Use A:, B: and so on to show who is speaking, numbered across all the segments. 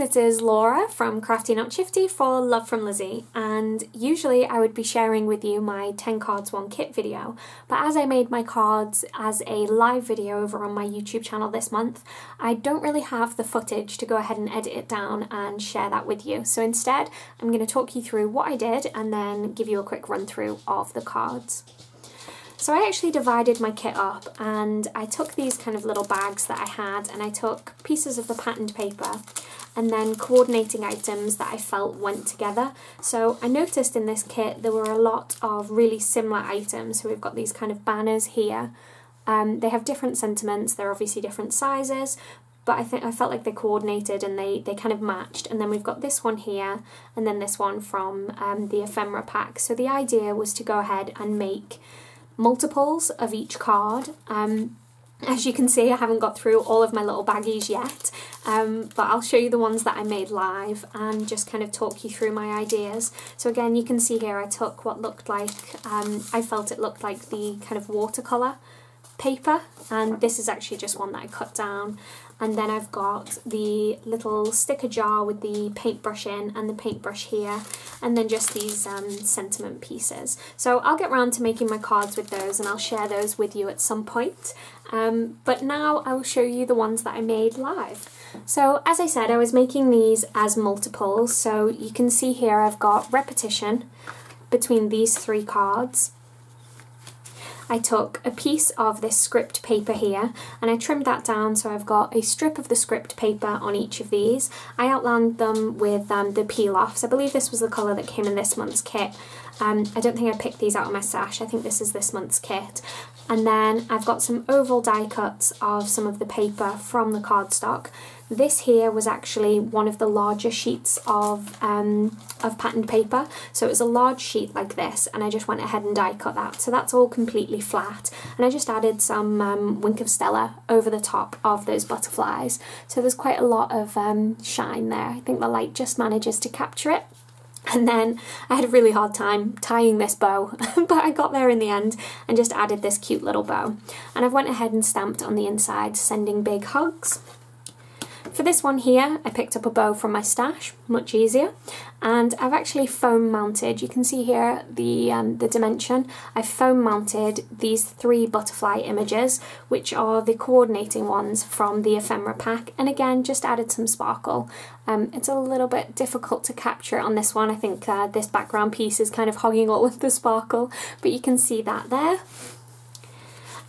A: this is Laura from Crafty Not Shifty for Love from Lizzie, and usually I would be sharing with you my 10 cards 1 kit video, but as I made my cards as a live video over on my YouTube channel this month, I don't really have the footage to go ahead and edit it down and share that with you. So instead I'm going to talk you through what I did and then give you a quick run through of the cards. So I actually divided my kit up and I took these kind of little bags that I had and I took pieces of the patterned paper and then coordinating items that I felt went together. So I noticed in this kit there were a lot of really similar items. So we've got these kind of banners here. They have different sentiments, they're obviously different sizes, but I felt like they coordinated and they kind of matched. And then we've got this one here and then this one from the ephemera pack. So the idea was to go ahead and make multiples of each card. As you can see, I haven't got through all of my little baggies yet, but I'll show you the ones that I made live and just kind of talk you through my ideas. So again, you can see here I took what looked like, I felt it looked like the kind of watercolour paper, and this is actually just one that I cut down. And then I've got the little sticker jar with the paintbrush in and the paintbrush here, and then just these sentiment pieces. So I'll get round to making my cards with those and I'll share those with you at some point. But now I will show you the ones that I made live. So as I said, I was making these as multiples. So you can see here I've got repetition between these 3 cards. I took a piece of this script paper here and I trimmed that down, so I've got a strip of the script paper on each of these. I outlined them with the peel-offs. I believe this was the colour that came in this month's kit. I don't think I picked these out of my stash, I think this is this month's kit. And then I've got some oval die cuts of some of the paper from the cardstock. This here was actually one of the larger sheets of patterned paper, so it was a large sheet like this, and I just went ahead and die cut that. So that's all completely flat, and I just added some Wink of Stella over the top of those butterflies. So there's quite a lot of shine there. I think the light just manages to capture it. And then I had a really hard time tying this bow, but I got there in the end and just added this cute little bow. And I've went ahead and stamped on the inside, sending big hugs. For this one here, I picked up a bow from my stash, much easier, and I've actually foam mounted, you can see here the dimension, I've foam mounted these 3 butterfly images, which are the coordinating ones from the ephemera pack, and again, just added some sparkle. It's a little bit difficult to capture it on this one. I think this background piece is kind of hogging all of the sparkle, but you can see that there.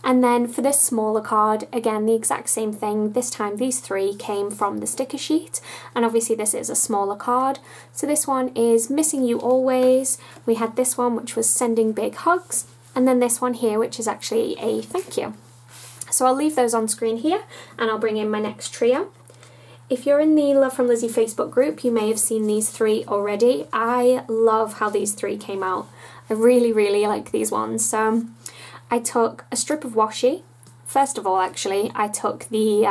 A: And then for this smaller card, again, the exact same thing. This time these 3 came from the sticker sheet, and obviously this is a smaller card. So this one is Missing You Always. We had this one, which was Sending Big Hugs, and then this one here, which is actually a thank you. So I'll leave those on screen here, and I'll bring in my next trio. If you're in the Love from Lizzie Facebook group, you may have seen these 3 already. I love how these 3 came out. I really, really like these ones. So I took a strip of washi. First of all, actually, I took the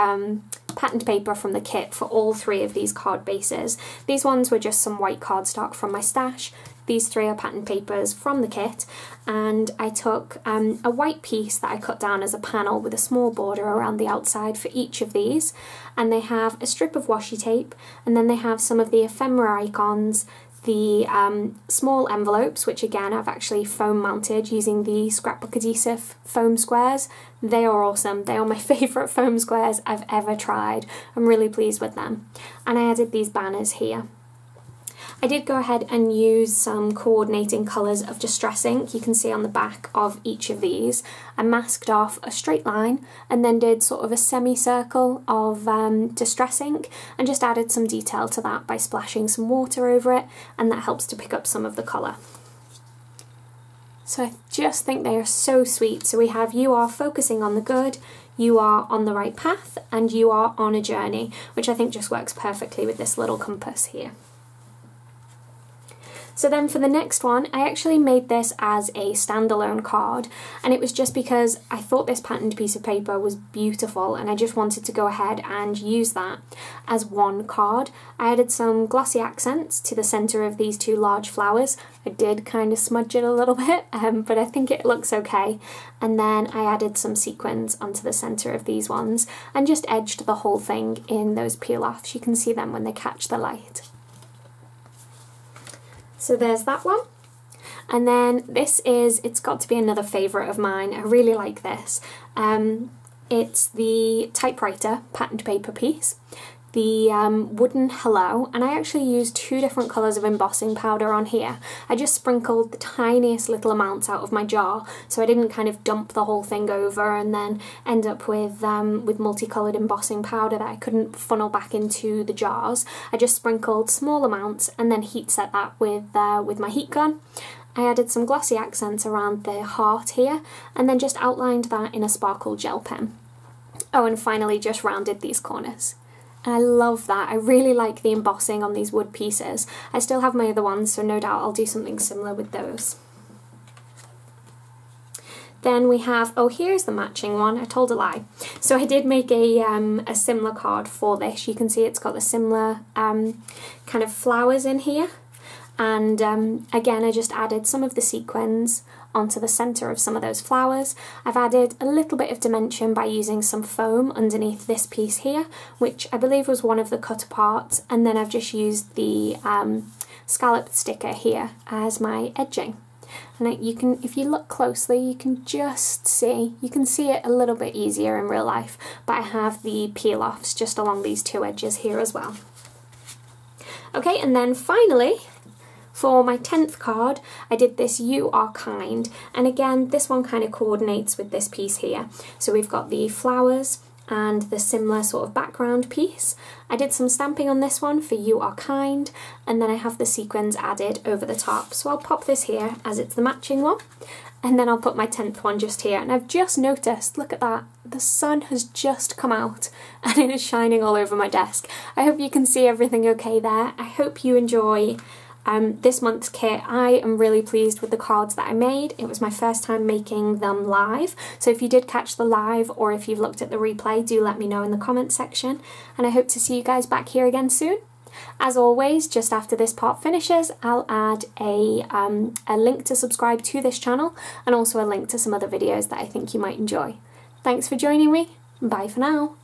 A: patterned paper from the kit for all 3 of these card bases. These ones were just some white cardstock from my stash. These 3 are patterned papers from the kit, and I took a white piece that I cut down as a panel with a small border around the outside for each of these, and they have a strip of washi tape, and then they have some of the ephemera icons, the small envelopes, which again I've actually foam mounted using the scrapbook adhesive foam squares. They are awesome. They are my favourite foam squares I've ever tried. I'm really pleased with them. And I added these banners here. I did go ahead and use some coordinating colours of Distress ink. You can see on the back of each of these. I masked off a straight line and then did sort of a semicircle of Distress ink and just added some detail to that by splashing some water over it, and that helps to pick up some of the colour. So I just think they are so sweet. So we have You Are Focusing on the Good, You Are on the Right Path, and You Are on a Journey, which I think just works perfectly with this little compass here. So then for the next one, I actually made this as a standalone card, and it was just because I thought this patterned piece of paper was beautiful and I just wanted to go ahead and use that as one card. I added some glossy accents to the centre of these two large flowers. I did kind of smudge it a little bit, but I think it looks okay. And then I added some sequins onto the centre of these ones and just edged the whole thing in those peel-offs. You can see them when they catch the light. So there's that one. And then this is, it's got to be another favourite of mine. I really like this. It's the typewriter patterned paper piece, the wooden hello, and I actually used 2 different colours of embossing powder on here. I just sprinkled the tiniest little amounts out of my jar, so I didn't kind of dump the whole thing over and then end up with multicoloured embossing powder that I couldn't funnel back into the jars. I just sprinkled small amounts and then heat set that with my heat gun. I added some glossy accents around the heart here and then just outlined that in a sparkle gel pen. Oh, and finally just rounded these corners. And I love that. I really like the embossing on these wood pieces. I still have my other ones, so no doubt I'll do something similar with those. Then we have, oh, here's the matching one. I told a lie. So I did make a similar card for this. You can see it's got the similar kind of flowers in here. And again, I just added some of the sequins onto the centre of some of those flowers. I've added a little bit of dimension by using some foam underneath this piece here, which I believe was one of the cut aparts, and then I've just used the scalloped sticker here as my edging. And you can, if you look closely, you can just see, you can see it a little bit easier in real life, but I have the peel-offs just along these 2 edges here as well. Okay, and then finally, for my 10th card, I did this You Are Kind, and again, this one kind of coordinates with this piece here. So we've got the flowers and the similar sort of background piece. I did some stamping on this one for You Are Kind, and then I have the sequins added over the top. So I'll pop this here as it's the matching one, and then I'll put my 10th one just here. And I've just noticed, look at that, the sun has just come out and it is shining all over my desk. I hope you can see everything okay there. I hope you enjoy this month's kit. I am really pleased with the cards that I made. It was my first time making them live, so if you did catch the live or if you've looked at the replay, do let me know in the comments section, and I hope to see you guys back here again soon. As always, just after this part finishes, I'll add a link to subscribe to this channel and also a link to some other videos that I think you might enjoy. Thanks for joining me. Bye for now.